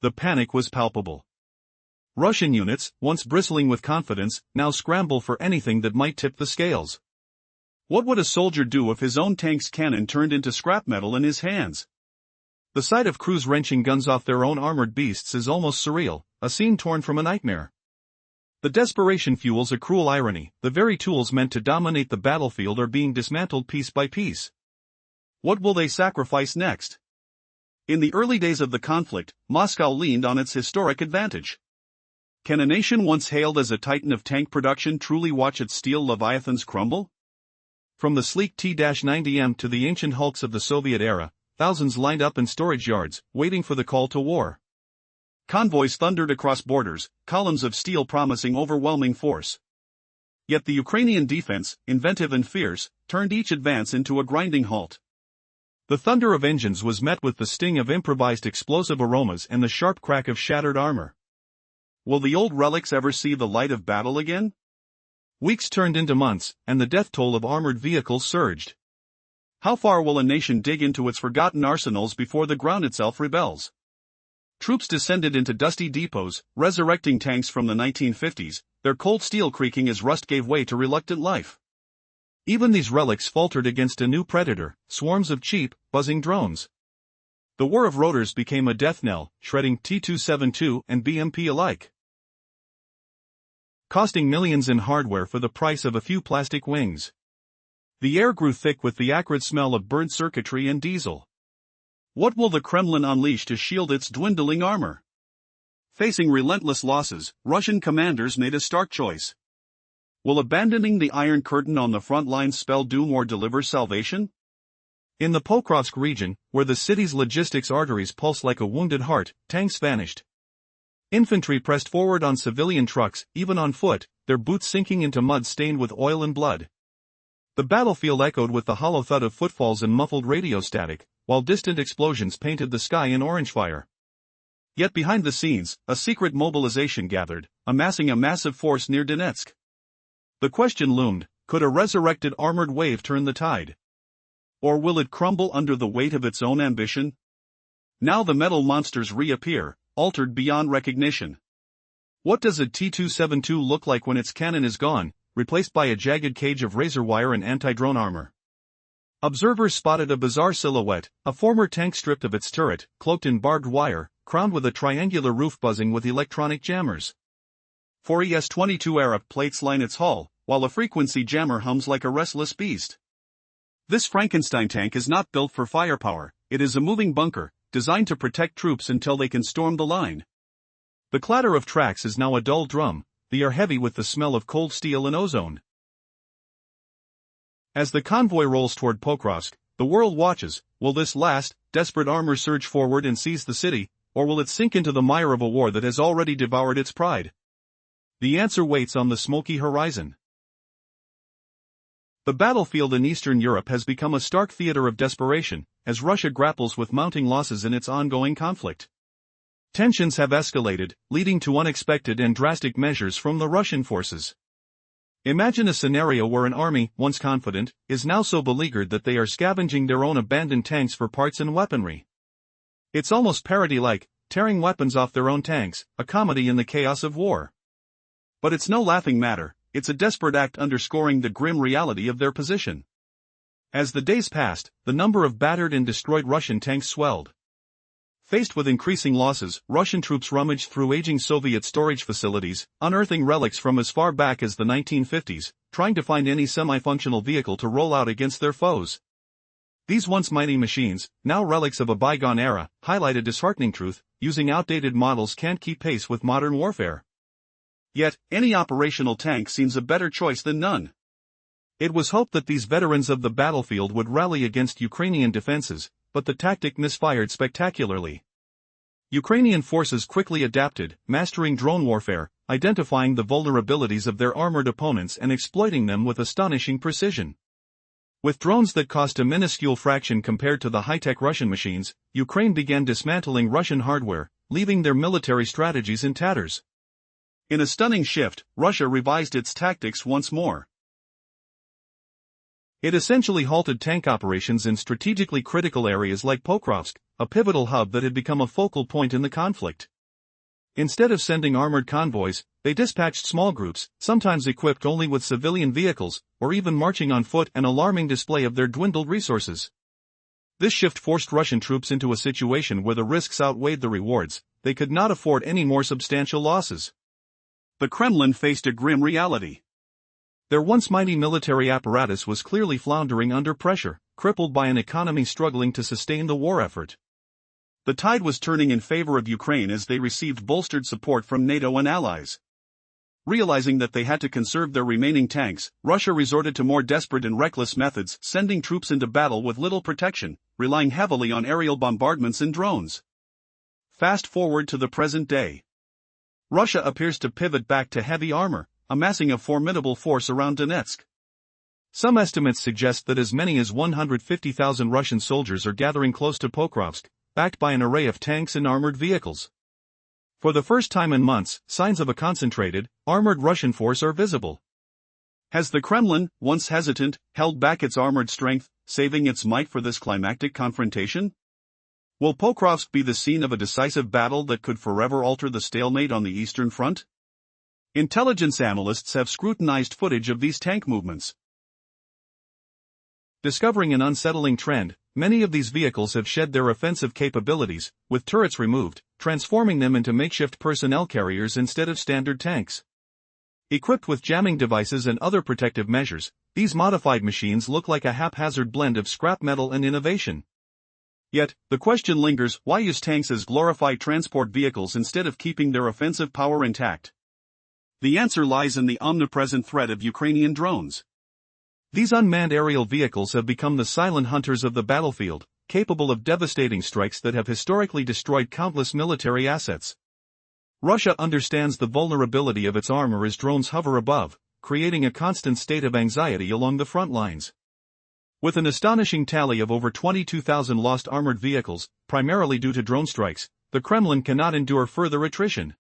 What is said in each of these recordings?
the panic was palpable. Russian units, once bristling with confidence, now scramble for anything that might tip the scales. What would a soldier do if his own tank's cannon turned into scrap metal in his hands? The sight of crews wrenching guns off their own armored beasts is almost surreal, a scene torn from a nightmare. The desperation fuels a cruel irony: the very tools meant to dominate the battlefield are being dismantled piece by piece. What will they sacrifice next? In the early days of the conflict, Moscow leaned on its historic advantage. Can a nation once hailed as a titan of tank production truly watch its steel leviathans crumble? From the sleek T-90M to the ancient hulks of the Soviet era, thousands lined up in storage yards, waiting for the call to war. Convoys thundered across borders, columns of steel promising overwhelming force. Yet the Ukrainian defense, inventive and fierce, turned each advance into a grinding halt. The thunder of engines was met with the sting of improvised explosive aromas and the sharp crack of shattered armor. Will the old relics ever see the light of battle again? Weeks turned into months, and the death toll of armored vehicles surged. How far will a nation dig into its forgotten arsenals before the ground itself rebels? Troops descended into dusty depots, resurrecting tanks from the 1950s, their cold steel creaking as rust gave way to reluctant life. Even these relics faltered against a new predator: swarms of cheap, buzzing drones. The war of rotors became a death knell, shredding T-272 and BMP alike, costing millions in hardware for the price of a few plastic wings. The air grew thick with the acrid smell of burnt circuitry and diesel. What will the Kremlin unleash to shield its dwindling armor? Facing relentless losses, Russian commanders made a stark choice. Will abandoning the Iron Curtain on the front lines spell doom or deliver salvation? In the Pokrovsk region, where the city's logistics arteries pulse like a wounded heart, tanks vanished. Infantry pressed forward on civilian trucks, even on foot, their boots sinking into mud stained with oil and blood. The battlefield echoed with the hollow thud of footfalls and muffled radio static, while distant explosions painted the sky in orange fire. Yet behind the scenes, a secret mobilization gathered, amassing a massive force near Donetsk. The question loomed: could a resurrected armored wave turn the tide? Or will it crumble under the weight of its own ambition? Now the metal monsters reappear, altered beyond recognition. What does a T-272 look like when its cannon is gone, replaced by a jagged cage of razor wire and anti-drone armor? Observers spotted a bizarre silhouette: a former tank stripped of its turret, cloaked in barbed wire, crowned with a triangular roof buzzing with electronic jammers. 4 ES-22 Arap plates line its hull, while a frequency jammer hums like a restless beast. This Frankenstein tank is not built for firepower, it is a moving bunker, designed to protect troops until they can storm the line. The clatter of tracks is now a dull drum, the air heavy with the smell of cold steel and ozone. As the convoy rolls toward Pokrovsk, the world watches. Will this last, desperate armor surge forward and seize the city, or will it sink into the mire of a war that has already devoured its pride? The answer waits on the smoky horizon. The battlefield in Eastern Europe has become a stark theater of desperation, as Russia grapples with mounting losses in its ongoing conflict. Tensions have escalated, leading to unexpected and drastic measures from the Russian forces. Imagine a scenario where an army, once confident, is now so beleaguered that they are scavenging their own abandoned tanks for parts and weaponry. It's almost parody-like, tearing weapons off their own tanks, a comedy in the chaos of war. But it's no laughing matter, it's a desperate act underscoring the grim reality of their position. As the days passed, the number of battered and destroyed Russian tanks swelled. Faced with increasing losses, Russian troops rummaged through aging Soviet storage facilities, unearthing relics from as far back as the 1950s, trying to find any semi-functional vehicle to roll out against their foes. These once mighty machines, now relics of a bygone era, highlight a disheartening truth: using outdated models can't keep pace with modern warfare. Yet, any operational tank seems a better choice than none. It was hoped that these veterans of the battlefield would rally against Ukrainian defenses, but the tactic misfired spectacularly. Ukrainian forces quickly adapted, mastering drone warfare, identifying the vulnerabilities of their armored opponents and exploiting them with astonishing precision. With drones that cost a minuscule fraction compared to the high-tech Russian machines, Ukraine began dismantling Russian hardware, leaving their military strategies in tatters. In a stunning shift, Russia revised its tactics once more. It essentially halted tank operations in strategically critical areas like Pokrovsk, a pivotal hub that had become a focal point in the conflict. Instead of sending armored convoys, they dispatched small groups, sometimes equipped only with civilian vehicles, or even marching on foot, an alarming display of their dwindled resources. This shift forced Russian troops into a situation where the risks outweighed the rewards. They could not afford any more substantial losses. The Kremlin faced a grim reality. Their once mighty military apparatus was clearly floundering under pressure, crippled by an economy struggling to sustain the war effort. The tide was turning in favor of Ukraine as they received bolstered support from NATO and allies. Realizing that they had to conserve their remaining tanks, Russia resorted to more desperate and reckless methods, sending troops into battle with little protection, relying heavily on aerial bombardments and drones. Fast forward to the present day. Russia appears to pivot back to heavy armor, amassing a formidable force around Donetsk. Some estimates suggest that as many as 150,000 Russian soldiers are gathering close to Pokrovsk, backed by an array of tanks and armored vehicles. For the first time in months, signs of a concentrated, armored Russian force are visible. Has the Kremlin, once hesitant, held back its armored strength, saving its might for this climactic confrontation? Will Pokrovsk be the scene of a decisive battle that could forever alter the stalemate on the Eastern Front? Intelligence analysts have scrutinized footage of these tank movements. Discovering an unsettling trend, many of these vehicles have shed their offensive capabilities, with turrets removed, transforming them into makeshift personnel carriers instead of standard tanks. Equipped with jamming devices and other protective measures, these modified machines look like a haphazard blend of scrap metal and innovation. Yet, the question lingers: why use tanks as glorified transport vehicles instead of keeping their offensive power intact? The answer lies in the omnipresent threat of Ukrainian drones. These unmanned aerial vehicles have become the silent hunters of the battlefield, capable of devastating strikes that have historically destroyed countless military assets. Russia understands the vulnerability of its armor as drones hover above, creating a constant state of anxiety along the front lines. With an astonishing tally of over 22,000 lost armored vehicles, primarily due to drone strikes, the Kremlin cannot endure further attrition.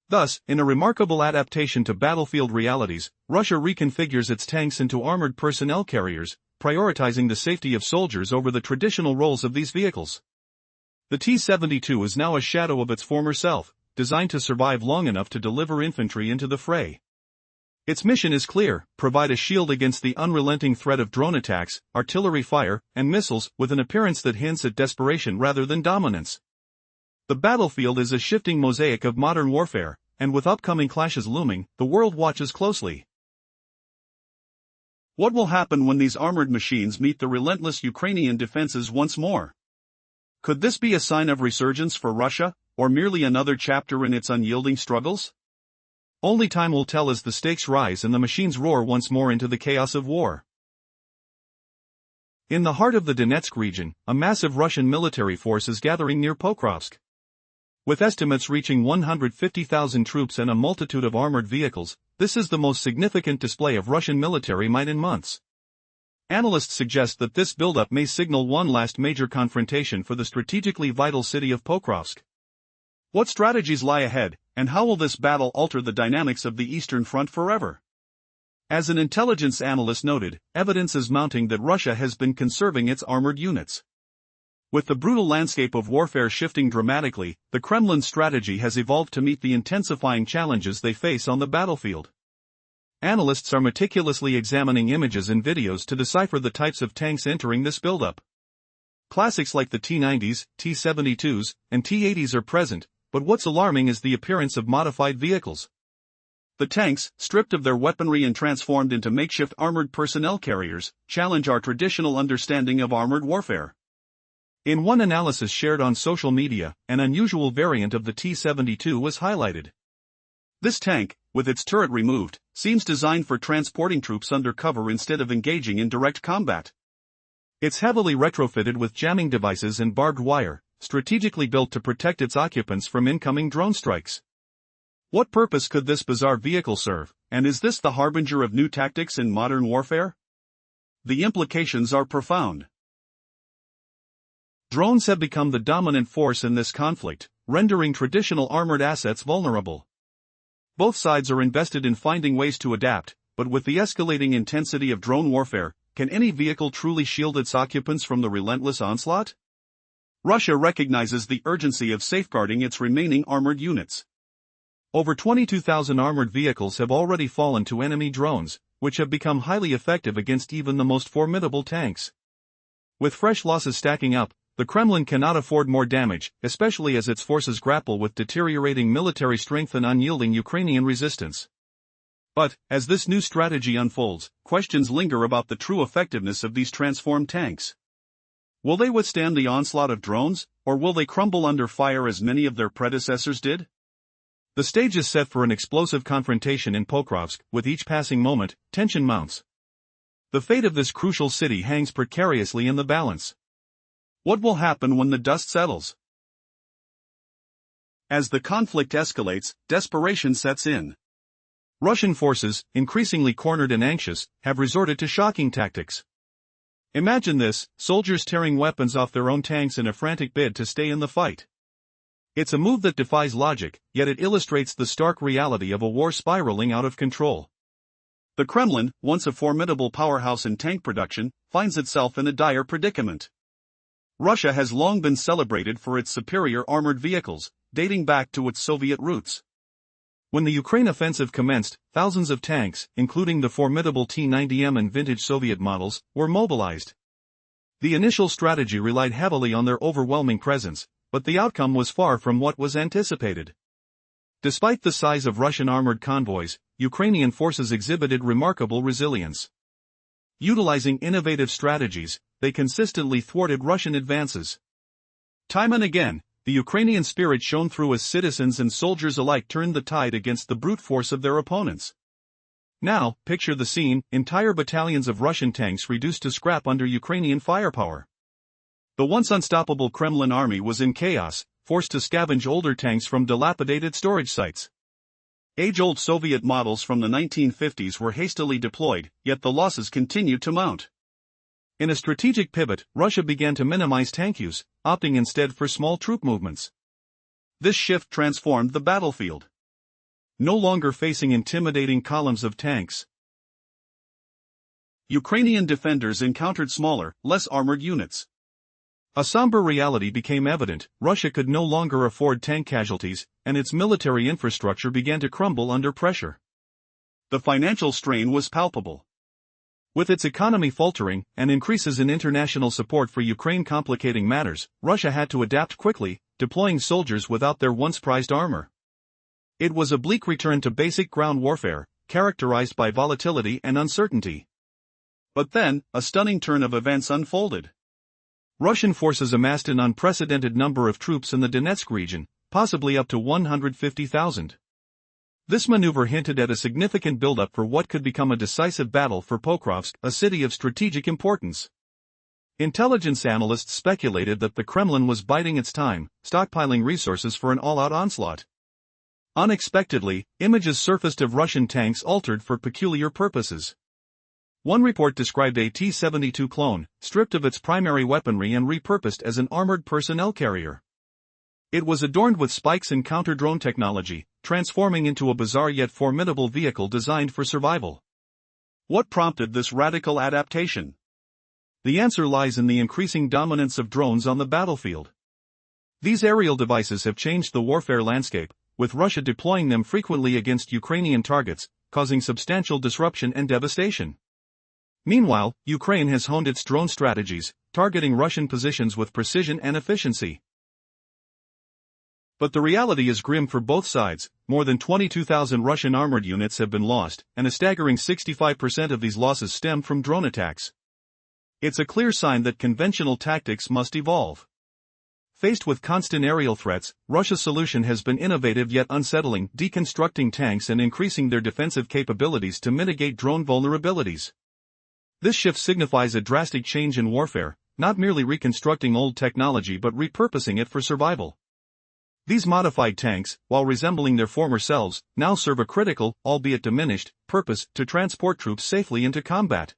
Thus, in a remarkable adaptation to battlefield realities, Russia reconfigures its tanks into armored personnel carriers, prioritizing the safety of soldiers over the traditional roles of these vehicles. The T-72 is now a shadow of its former self, designed to survive long enough to deliver infantry into the fray. Its mission is clear: provide a shield against the unrelenting threat of drone attacks, artillery fire, and missiles, with an appearance that hints at desperation rather than dominance. The battlefield is a shifting mosaic of modern warfare, and with upcoming clashes looming, the world watches closely. What will happen when these armored machines meet the relentless Ukrainian defenses once more? Could this be a sign of resurgence for Russia, or merely another chapter in its unyielding struggles? Only time will tell as the stakes rise and the machines roar once more into the chaos of war. In the heart of the Donetsk region, a massive Russian military force is gathering near Pokrovsk. With estimates reaching 150,000 troops and a multitude of armored vehicles, this is the most significant display of Russian military might in months. Analysts suggest that this buildup may signal one last major confrontation for the strategically vital city of Pokrovsk. What strategies lie ahead, and how will this battle alter the dynamics of the Eastern Front forever? As an intelligence analyst noted, evidence is mounting that Russia has been conserving its armored units. With the brutal landscape of warfare shifting dramatically, the Kremlin's strategy has evolved to meet the intensifying challenges they face on the battlefield. Analysts are meticulously examining images and videos to decipher the types of tanks entering this buildup. Classics like the T-90s, T-72s, and T-80s are present, but what's alarming is the appearance of modified vehicles. The tanks, stripped of their weaponry and transformed into makeshift armored personnel carriers, challenge our traditional understanding of armored warfare. In one analysis shared on social media, an unusual variant of the T-72 was highlighted. This tank, with its turret removed, seems designed for transporting troops under cover instead of engaging in direct combat. It's heavily retrofitted with jamming devices and barbed wire, strategically built to protect its occupants from incoming drone strikes. What purpose could this bizarre vehicle serve, and is this the harbinger of new tactics in modern warfare? The implications are profound. Drones have become the dominant force in this conflict, rendering traditional armored assets vulnerable. Both sides are invested in finding ways to adapt, but with the escalating intensity of drone warfare, can any vehicle truly shield its occupants from the relentless onslaught? Russia recognizes the urgency of safeguarding its remaining armored units. Over 22,000 armored vehicles have already fallen to enemy drones, which have become highly effective against even the most formidable tanks. With fresh losses stacking up, the Kremlin cannot afford more damage, especially as its forces grapple with deteriorating military strength and unyielding Ukrainian resistance. But, as this new strategy unfolds, questions linger about the true effectiveness of these transformed tanks. Will they withstand the onslaught of drones, or will they crumble under fire as many of their predecessors did? The stage is set for an explosive confrontation in Pokrovsk. With each passing moment, tension mounts. The fate of this crucial city hangs precariously in the balance. What will happen when the dust settles? As the conflict escalates, desperation sets in. Russian forces, increasingly cornered and anxious, have resorted to shocking tactics. Imagine this: soldiers tearing weapons off their own tanks in a frantic bid to stay in the fight. It's a move that defies logic, yet it illustrates the stark reality of a war spiraling out of control. The Kremlin, once a formidable powerhouse in tank production, finds itself in a dire predicament. Russia has long been celebrated for its superior armored vehicles, dating back to its Soviet roots. When the Ukraine offensive commenced, thousands of tanks, including the formidable T-90M and vintage Soviet models, were mobilized. The initial strategy relied heavily on their overwhelming presence, but the outcome was far from what was anticipated. Despite the size of Russian armored convoys, Ukrainian forces exhibited remarkable resilience. Utilizing innovative strategies, they consistently thwarted Russian advances. Time and again, the Ukrainian spirit shone through as citizens and soldiers alike turned the tide against the brute force of their opponents. Now, picture the scene: entire battalions of Russian tanks reduced to scrap under Ukrainian firepower. The once unstoppable Kremlin army was in chaos, forced to scavenge older tanks from dilapidated storage sites. Age-old Soviet models from the 1950s were hastily deployed, yet the losses continued to mount. In a strategic pivot, Russia began to minimize tank use, opting instead for small troop movements. This shift transformed the battlefield. No longer facing intimidating columns of tanks, Ukrainian defenders encountered smaller, less armored units. A somber reality became evident: Russia could no longer afford tank casualties, and its military infrastructure began to crumble under pressure. The financial strain was palpable. With its economy faltering, and increases in international support for Ukraine complicating matters, Russia had to adapt quickly, deploying soldiers without their once prized armor. It was a bleak return to basic ground warfare, characterized by volatility and uncertainty. But then, a stunning turn of events unfolded. Russian forces amassed an unprecedented number of troops in the Donetsk region, possibly up to 150,000. This maneuver hinted at a significant buildup for what could become a decisive battle for Pokrovsk, a city of strategic importance. Intelligence analysts speculated that the Kremlin was biding its time, stockpiling resources for an all-out onslaught. Unexpectedly, images surfaced of Russian tanks altered for peculiar purposes. One report described a T-72 clone, stripped of its primary weaponry and repurposed as an armored personnel carrier. It was adorned with spikes and counter-drone technology, transforming into a bizarre yet formidable vehicle designed for survival. What prompted this radical adaptation? The answer lies in the increasing dominance of drones on the battlefield. These aerial devices have changed the warfare landscape, with Russia deploying them frequently against Ukrainian targets, causing substantial disruption and devastation. Meanwhile, Ukraine has honed its drone strategies, targeting Russian positions with precision and efficiency. But the reality is grim for both sides: more than 22,000 Russian armored units have been lost, and a staggering 65% of these losses stem from drone attacks. It's a clear sign that conventional tactics must evolve. Faced with constant aerial threats, Russia's solution has been innovative yet unsettling: deconstructing tanks and increasing their defensive capabilities to mitigate drone vulnerabilities. This shift signifies a drastic change in warfare, not merely reconstructing old technology but repurposing it for survival. These modified tanks, while resembling their former selves, now serve a critical, albeit diminished, purpose: to transport troops safely into combat.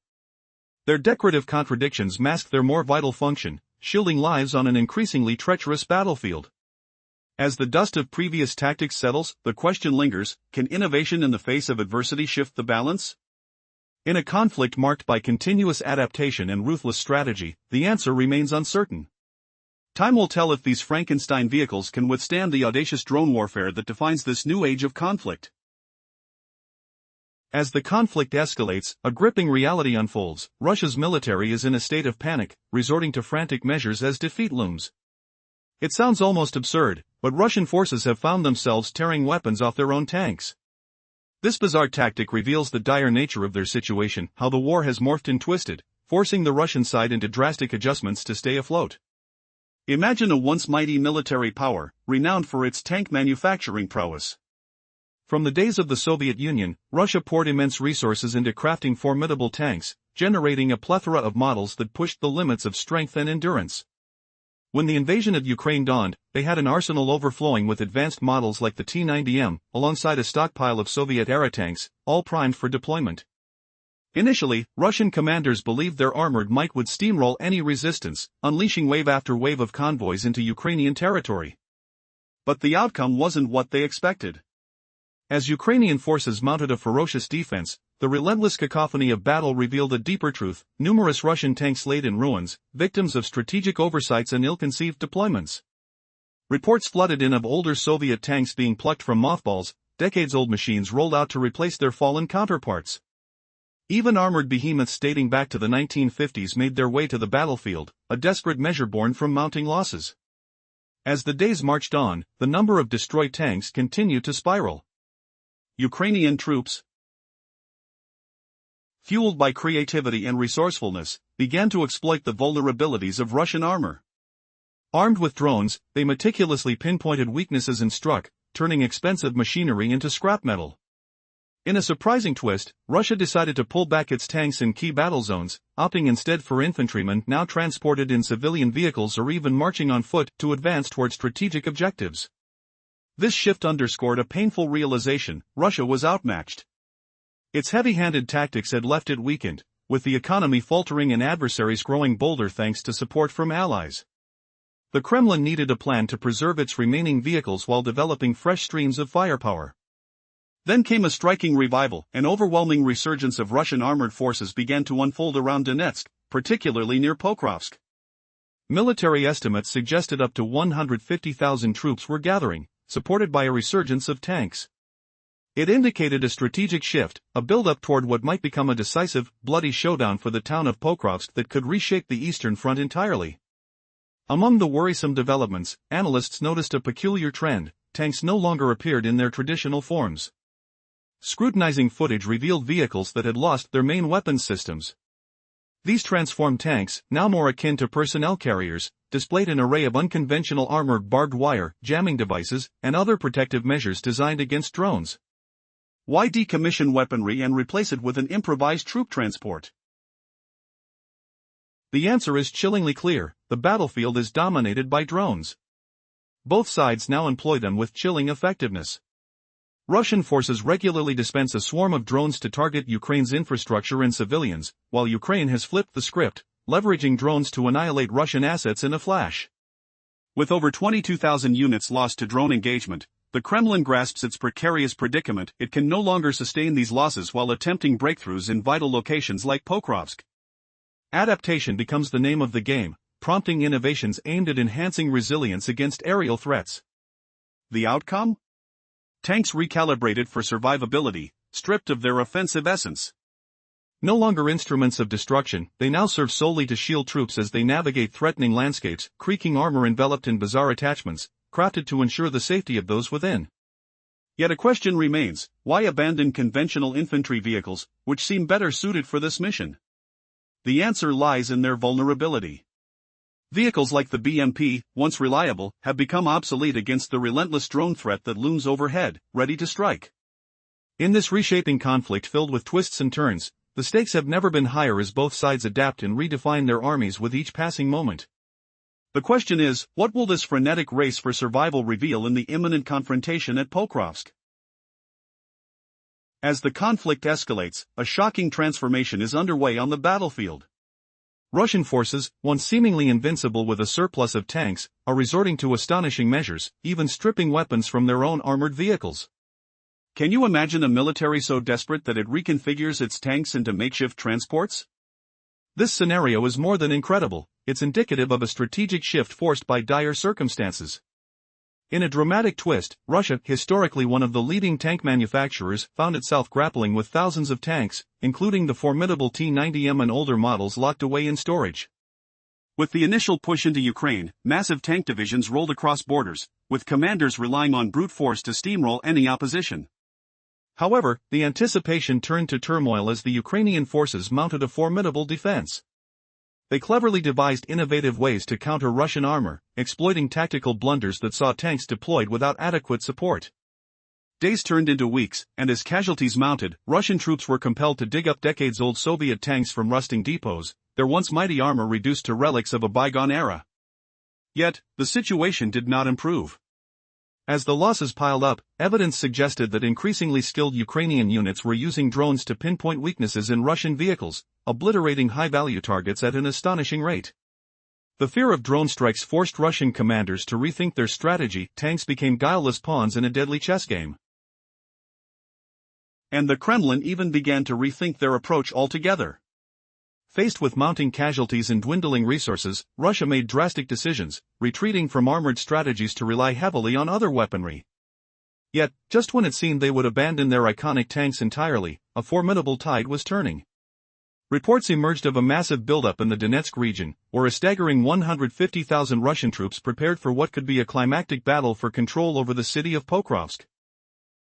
Their decorative contradictions mask their more vital function: shielding lives on an increasingly treacherous battlefield. As the dust of previous tactics settles, the question lingers: can innovation in the face of adversity shift the balance? In a conflict marked by continuous adaptation and ruthless strategy, the answer remains uncertain. Time will tell if these Frankenstein vehicles can withstand the audacious drone warfare that defines this new age of conflict. As the conflict escalates, a gripping reality unfolds. Russia's military is in a state of panic, resorting to frantic measures as defeat looms. It sounds almost absurd, but Russian forces have found themselves tearing weapons off their own tanks. This bizarre tactic reveals the dire nature of their situation, how the war has morphed and twisted, forcing the Russian side into drastic adjustments to stay afloat. Imagine a once mighty military power, renowned for its tank manufacturing prowess. From the days of the Soviet Union, Russia poured immense resources into crafting formidable tanks, generating a plethora of models that pushed the limits of strength and endurance. When the invasion of Ukraine dawned, they had an arsenal overflowing with advanced models like the T-90M, alongside a stockpile of Soviet-era tanks, all primed for deployment. Initially, Russian commanders believed their armored might would steamroll any resistance, unleashing wave after wave of convoys into Ukrainian territory. But the outcome wasn't what they expected. As Ukrainian forces mounted a ferocious defense, the relentless cacophony of battle revealed a deeper truth: numerous Russian tanks laid in ruins, victims of strategic oversights and ill-conceived deployments. Reports flooded in of older Soviet tanks being plucked from mothballs, decades-old machines rolled out to replace their fallen counterparts. Even armored behemoths dating back to the 1950s made their way to the battlefield, a desperate measure born from mounting losses. As the days marched on, the number of destroyed tanks continued to spiral. Ukrainian troops, fueled by creativity and resourcefulness, began to exploit the vulnerabilities of Russian armor. Armed with drones, they meticulously pinpointed weaknesses and struck, turning expensive machinery into scrap metal. In a surprising twist, Russia decided to pull back its tanks in key battle zones, opting instead for infantrymen now transported in civilian vehicles or even marching on foot to advance toward strategic objectives. This shift underscored a painful realization: Russia was outmatched. Its heavy-handed tactics had left it weakened, with the economy faltering and adversaries growing bolder thanks to support from allies. The Kremlin needed a plan to preserve its remaining vehicles while developing fresh streams of firepower. Then came a striking revival. An overwhelming resurgence of Russian armored forces began to unfold around Donetsk, particularly near Pokrovsk. Military estimates suggested up to 150,000 troops were gathering, supported by a resurgence of tanks. It indicated a strategic shift, a build-up toward what might become a decisive, bloody showdown for the town of Pokrovsk that could reshape the Eastern Front entirely. Among the worrisome developments, analysts noticed a peculiar trend: tanks no longer appeared in their traditional forms. Scrutinizing footage revealed vehicles that had lost their main weapons systems. These transformed tanks, now more akin to personnel carriers, displayed an array of unconventional armored barbed wire, jamming devices, and other protective measures designed against drones. Why decommission weaponry and replace it with an improvised troop transport? The answer is chillingly clear: the battlefield is dominated by drones. Both sides now employ them with chilling effectiveness. Russian forces regularly dispense a swarm of drones to target Ukraine's infrastructure and civilians, while Ukraine has flipped the script, leveraging drones to annihilate Russian assets in a flash. With over 22,000 units lost to drone engagement, the Kremlin grasps its precarious predicament. It can no longer sustain these losses while attempting breakthroughs in vital locations like Pokrovsk. Adaptation becomes the name of the game, prompting innovations aimed at enhancing resilience against aerial threats. The outcome? Tanks recalibrated for survivability, stripped of their offensive essence. No longer instruments of destruction, they now serve solely to shield troops as they navigate threatening landscapes, creaking armor enveloped in bizarre attachments, crafted to ensure the safety of those within. Yet a question remains: why abandon conventional infantry vehicles, which seem better suited for this mission? The answer lies in their vulnerability. Vehicles like the BMP, once reliable, have become obsolete against the relentless drone threat that looms overhead, ready to strike. In this reshaping conflict filled with twists and turns, the stakes have never been higher as both sides adapt and redefine their armies with each passing moment. The question is, what will this frenetic race for survival reveal in the imminent confrontation at Pokrovsk? As the conflict escalates, a shocking transformation is underway on the battlefield. Russian forces, once seemingly invincible with a surplus of tanks, are resorting to astonishing measures, even stripping weapons from their own armored vehicles. Can you imagine a military so desperate that it reconfigures its tanks into makeshift transports? This scenario is more than incredible, it's indicative of a strategic shift forced by dire circumstances. In a dramatic twist, Russia, historically one of the leading tank manufacturers, found itself grappling with thousands of tanks, including the formidable T-90M and older models locked away in storage. With the initial push into Ukraine, massive tank divisions rolled across borders, with commanders relying on brute force to steamroll any opposition. However, the anticipation turned to turmoil as the Ukrainian forces mounted a formidable defense. They cleverly devised innovative ways to counter Russian armor, exploiting tactical blunders that saw tanks deployed without adequate support. Days turned into weeks, and as casualties mounted, Russian troops were compelled to dig up decades-old Soviet tanks from rusting depots, their once mighty armor reduced to relics of a bygone era. Yet, the situation did not improve. As the losses piled up, evidence suggested that increasingly skilled Ukrainian units were using drones to pinpoint weaknesses in Russian vehicles, obliterating high-value targets at an astonishing rate. The fear of drone strikes forced Russian commanders to rethink their strategy. Tanks became guileless pawns in a deadly chess game. And the Kremlin even began to rethink their approach altogether. Faced with mounting casualties and dwindling resources, Russia made drastic decisions, retreating from armored strategies to rely heavily on other weaponry. Yet, just when it seemed they would abandon their iconic tanks entirely, a formidable tide was turning. Reports emerged of a massive buildup in the Donetsk region, where a staggering 150,000 Russian troops prepared for what could be a climactic battle for control over the city of Pokrovsk.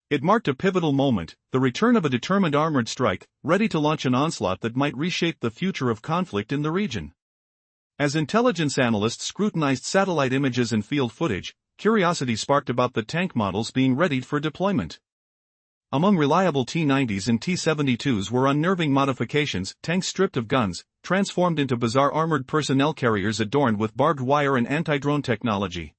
It marked a pivotal moment, the return of a determined armored strike, ready to launch an onslaught that might reshape the future of conflict in the region. As intelligence analysts scrutinized satellite images and field footage, curiosity sparked about the tank models being readied for deployment. Among reliable T-90s and T-72s were unnerving modifications, tanks stripped of guns, transformed into bizarre armored personnel carriers adorned with barbed wire and anti-drone technology.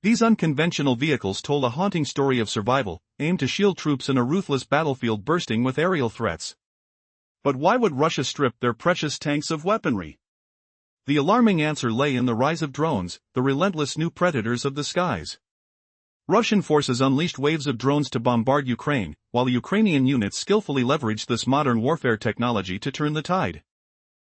These unconventional vehicles told a haunting story of survival, aimed to shield troops in a ruthless battlefield bursting with aerial threats. But why would Russia strip their precious tanks of weaponry? The alarming answer lay in the rise of drones, the relentless new predators of the skies. Russian forces unleashed waves of drones to bombard Ukraine, while Ukrainian units skillfully leveraged this modern warfare technology to turn the tide.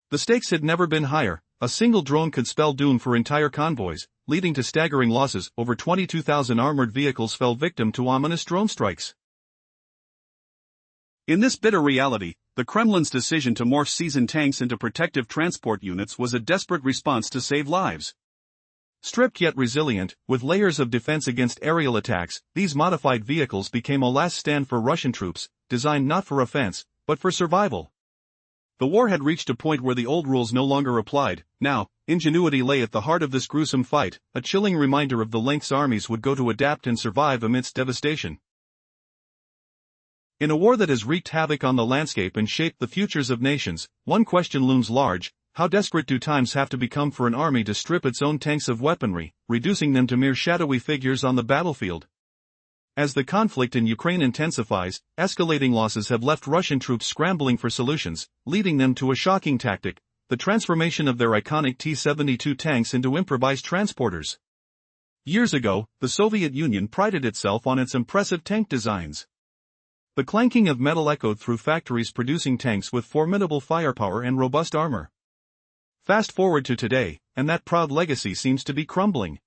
The stakes had never been higher. A single drone could spell doom for entire convoys, leading to staggering losses. Over 22,000 armored vehicles fell victim to ominous drone strikes. In this bitter reality, the Kremlin's decision to morph seasoned tanks into protective transport units was a desperate response to save lives. Stripped yet resilient, with layers of defense against aerial attacks, these modified vehicles became a last stand for Russian troops, designed not for offense, but for survival. The war had reached a point where the old rules no longer applied. Now, ingenuity lay at the heart of this gruesome fight, a chilling reminder of the lengths armies would go to adapt and survive amidst devastation. In a war that has wreaked havoc on the landscape and shaped the futures of nations, one question looms large: how desperate do times have to become for an army to strip its own tanks of weaponry, reducing them to mere shadowy figures on the battlefield? As the conflict in Ukraine intensifies, escalating losses have left Russian troops scrambling for solutions, leading them to a shocking tactic: the transformation of their iconic T-72 tanks into improvised transporters. Years ago, the Soviet Union prided itself on its impressive tank designs. The clanking of metal echoed through factories producing tanks with formidable firepower and robust armor. Fast forward to today, and that proud legacy seems to be crumbling.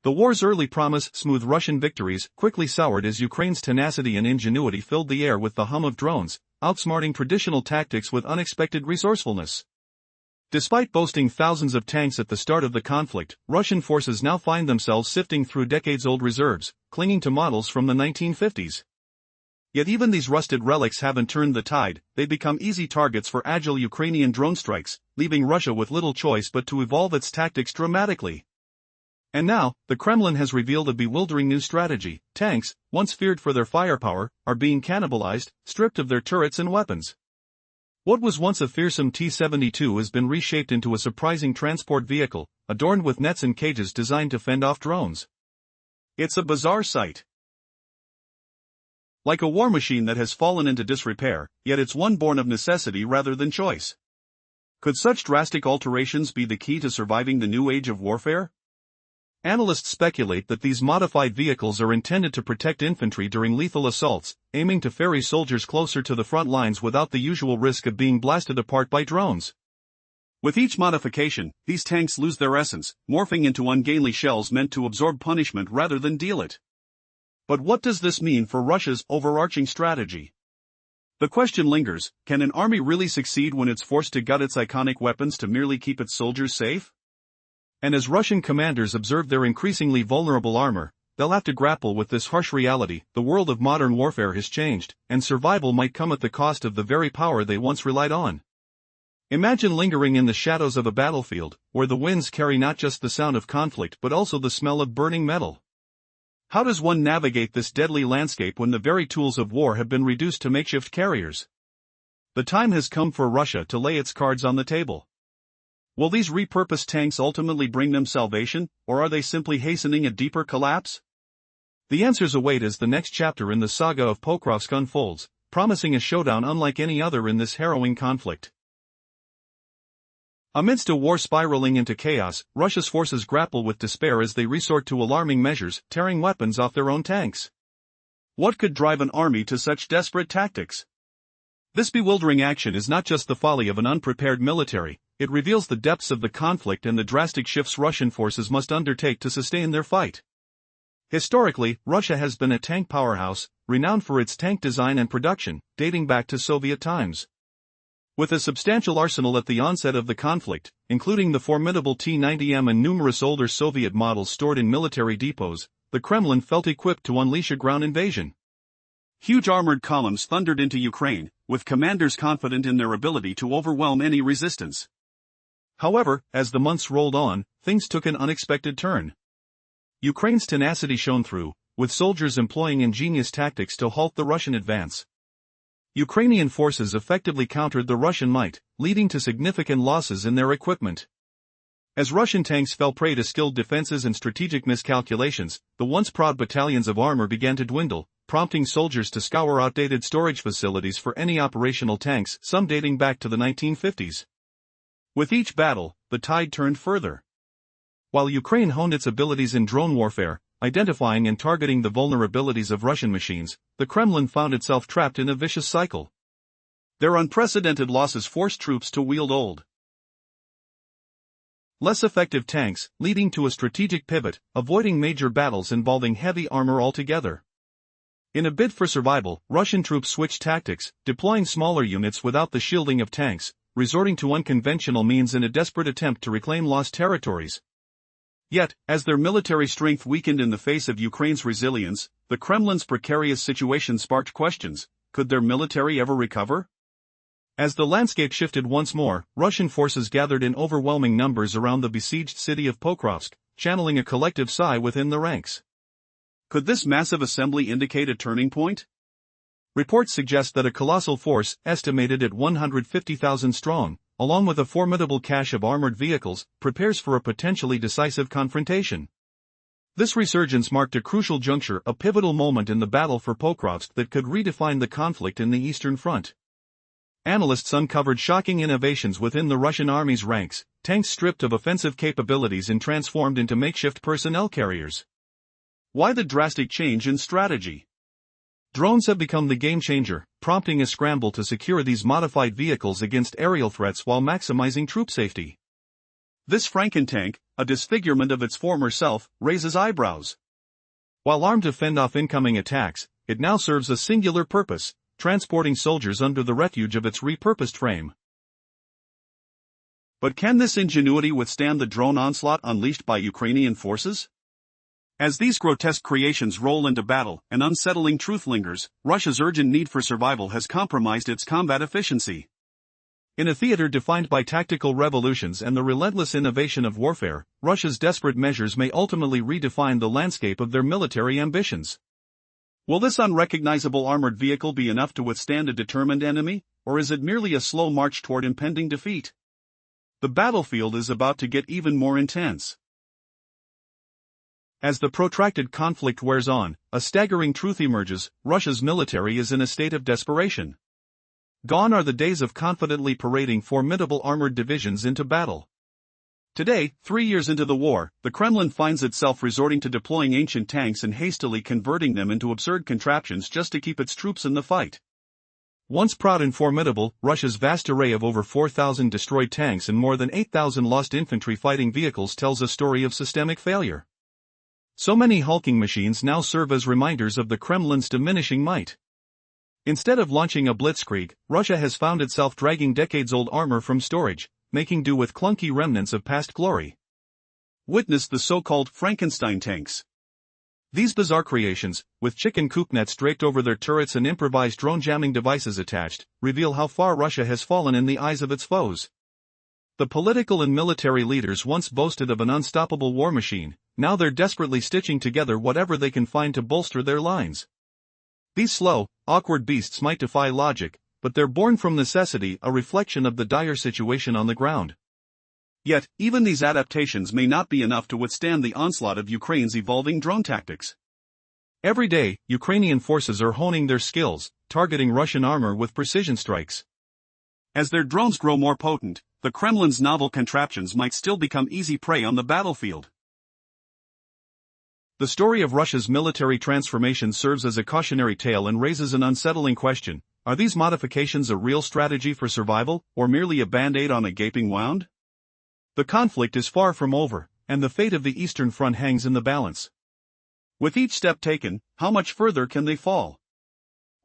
The war's early promise, smooth Russian victories, quickly soured as Ukraine's tenacity and ingenuity filled the air with the hum of drones, outsmarting traditional tactics with unexpected resourcefulness. Despite boasting thousands of tanks at the start of the conflict, Russian forces now find themselves sifting through decades-old reserves, clinging to models from the 1950s. Yet even these rusted relics haven't turned the tide. They become easy targets for agile Ukrainian drone strikes, leaving Russia with little choice but to evolve its tactics dramatically. And now, the Kremlin has revealed a bewildering new strategy. Tanks, once feared for their firepower, are being cannibalized, stripped of their turrets and weapons. What was once a fearsome T-72 has been reshaped into a surprising transport vehicle, adorned with nets and cages designed to fend off drones. It's a bizarre sight. Like a war machine that has fallen into disrepair, yet it's one born of necessity rather than choice. Could such drastic alterations be the key to surviving the new age of warfare? Analysts speculate that these modified vehicles are intended to protect infantry during lethal assaults, aiming to ferry soldiers closer to the front lines without the usual risk of being blasted apart by drones. With each modification, these tanks lose their essence, morphing into ungainly shells meant to absorb punishment rather than deal it. But what does this mean for Russia's overarching strategy? The question lingers, can an army really succeed when it's forced to gut its iconic weapons to merely keep its soldiers safe? And as Russian commanders observe their increasingly vulnerable armor, they'll have to grapple with this harsh reality: the world of modern warfare has changed, and survival might come at the cost of the very power they once relied on. Imagine lingering in the shadows of a battlefield, where the winds carry not just the sound of conflict but also the smell of burning metal. How does one navigate this deadly landscape when the very tools of war have been reduced to makeshift carriers? The time has come for Russia to lay its cards on the table. Will these repurposed tanks ultimately bring them salvation, or are they simply hastening a deeper collapse? The answers await as the next chapter in the saga of Pokrovsk unfolds, promising a showdown unlike any other in this harrowing conflict. Amidst a war spiraling into chaos, Russia's forces grapple with despair as they resort to alarming measures, tearing weapons off their own tanks. What could drive an army to such desperate tactics? This bewildering action is not just the folly of an unprepared military, it reveals the depths of the conflict and the drastic shifts Russian forces must undertake to sustain their fight. Historically, Russia has been a tank powerhouse, renowned for its tank design and production, dating back to Soviet times. With a substantial arsenal at the onset of the conflict, including the formidable T-90M and numerous older Soviet models stored in military depots, the Kremlin felt equipped to unleash a ground invasion. Huge armored columns thundered into Ukraine, with commanders confident in their ability to overwhelm any resistance. However, as the months rolled on, things took an unexpected turn. Ukraine's tenacity shone through, with soldiers employing ingenious tactics to halt the Russian advance. Ukrainian forces effectively countered the Russian might, leading to significant losses in their equipment. As Russian tanks fell prey to skilled defenses and strategic miscalculations, the once proud battalions of armor began to dwindle, prompting soldiers to scour outdated storage facilities for any operational tanks, some dating back to the 1950s. With each battle, the tide turned further. While Ukraine honed its abilities in drone warfare, identifying and targeting the vulnerabilities of Russian machines, the Kremlin found itself trapped in a vicious cycle. Their unprecedented losses forced troops to wield old, less effective tanks, leading to a strategic pivot, avoiding major battles involving heavy armor altogether. In a bid for survival, Russian troops switched tactics, deploying smaller units without the shielding of tanks, resorting to unconventional means in a desperate attempt to reclaim lost territories. Yet, as their military strength weakened in the face of Ukraine's resilience, the Kremlin's precarious situation sparked questions: could their military ever recover? As the landscape shifted once more, Russian forces gathered in overwhelming numbers around the besieged city of Pokrovsk, channeling a collective sigh within the ranks. Could this massive assembly indicate a turning point? Reports suggest that a colossal force, estimated at 150,000 strong, along with a formidable cache of armored vehicles, prepares for a potentially decisive confrontation. This resurgence marked a crucial juncture, a pivotal moment in the battle for Pokrovsk that could redefine the conflict in the Eastern Front. Analysts uncovered shocking innovations within the Russian army's ranks, tanks stripped of offensive capabilities and transformed into makeshift personnel carriers. Why the drastic change in strategy? Drones have become the game-changer, prompting a scramble to secure these modified vehicles against aerial threats while maximizing troop safety. This Frankentank, a disfigurement of its former self, raises eyebrows. While armed to fend off incoming attacks, it now serves a singular purpose: transporting soldiers under the refuge of its repurposed frame. But can this ingenuity withstand the drone onslaught unleashed by Ukrainian forces? As these grotesque creations roll into battle, an unsettling truth lingers: Russia's urgent need for survival has compromised its combat efficiency. In a theater defined by tactical revolutions and the relentless innovation of warfare, Russia's desperate measures may ultimately redefine the landscape of their military ambitions. Will this unrecognizable armored vehicle be enough to withstand a determined enemy, or is it merely a slow march toward impending defeat? The battlefield is about to get even more intense. As the protracted conflict wears on, a staggering truth emerges: Russia's military is in a state of desperation. Gone are the days of confidently parading formidable armored divisions into battle. Today, 3 years into the war, the Kremlin finds itself resorting to deploying ancient tanks and hastily converting them into absurd contraptions just to keep its troops in the fight. Once proud and formidable, Russia's vast array of over 4,000 destroyed tanks and more than 8,000 lost infantry fighting vehicles tells a story of systemic failure. So many hulking machines now serve as reminders of the Kremlin's diminishing might. Instead of launching a blitzkrieg, Russia has found itself dragging decades-old armor from storage, making do with clunky remnants of past glory. Witness the so-called Frankenstein tanks. These bizarre creations, with chicken coop nets draped over their turrets and improvised drone jamming devices attached, reveal how far Russia has fallen in the eyes of its foes. The political and military leaders once boasted of an unstoppable war machine, now they're desperately stitching together whatever they can find to bolster their lines. These slow, awkward beasts might defy logic, but they're born from necessity, a reflection of the dire situation on the ground. Yet, even these adaptations may not be enough to withstand the onslaught of Ukraine's evolving drone tactics. Every day, Ukrainian forces are honing their skills, targeting Russian armor with precision strikes. As their drones grow more potent, the Kremlin's novel contraptions might still become easy prey on the battlefield. The story of Russia's military transformation serves as a cautionary tale and raises an unsettling question: are these modifications a real strategy for survival, or merely a band-aid on a gaping wound? The conflict is far from over, and the fate of the Eastern Front hangs in the balance. With each step taken, how much further can they fall?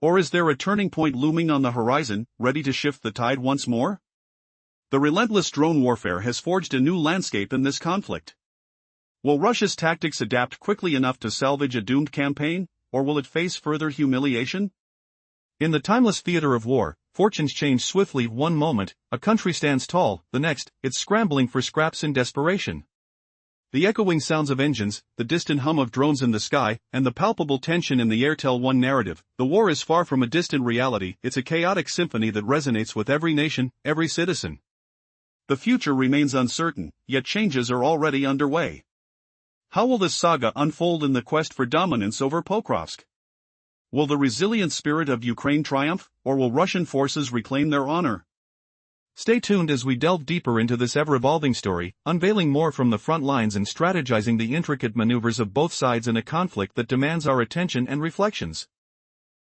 Or is there a turning point looming on the horizon, ready to shift the tide once more? The relentless drone warfare has forged a new landscape in this conflict. Will Russia's tactics adapt quickly enough to salvage a doomed campaign, or will it face further humiliation? In the timeless theater of war, fortunes change swiftly. One moment, a country stands tall, the next, it's scrambling for scraps in desperation. The echoing sounds of engines, the distant hum of drones in the sky, and the palpable tension in the air tell one narrative: the war is far from a distant reality, it's a chaotic symphony that resonates with every nation, every citizen. The future remains uncertain, yet changes are already underway. How will this saga unfold in the quest for dominance over Pokrovsk? Will the resilient spirit of Ukraine triumph, or will Russian forces reclaim their honor? Stay tuned as we delve deeper into this ever-evolving story, unveiling more from the front lines and strategizing the intricate maneuvers of both sides in a conflict that demands our attention and reflections.